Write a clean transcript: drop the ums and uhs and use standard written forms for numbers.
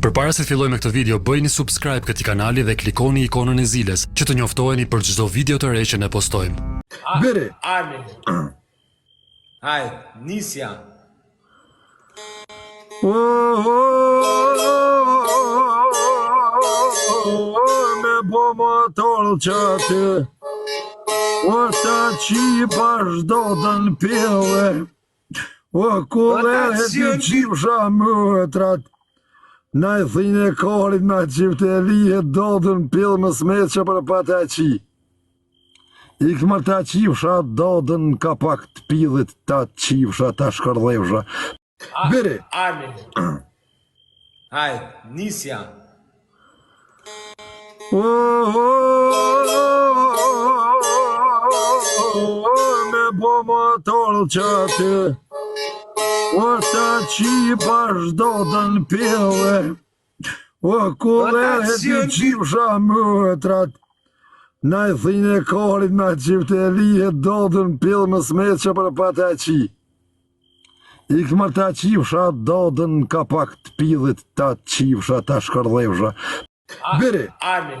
Përpara se të fillojmë me këtë video, bëjni subscribe këtij kanali dhe klikoni ikonën e zilës që të njoftoheni për çdo video të re që ne postojmë. Biri. Armi. Hajde, nisja. Me po motor që ty o të qipa shdo të në pille o kule e të qipsha mëtrat na i thine korit na qipte e lihe do të në pille më smet që për pa të qi I këmë të qipsha do të në kapak të pillit të qipsha të shkërdhevsha Biri. Armi. Hajde, nisja. Me po motor që ty o të qipa shdo të në pille o kule e të qipsha mëtrat na i thine korit na qipte e lihe do të në pille më smet që për pa të qi I këmë të qipsha do të në kapak të pillit të qipsha të shkërdhevsha Biri. Armi.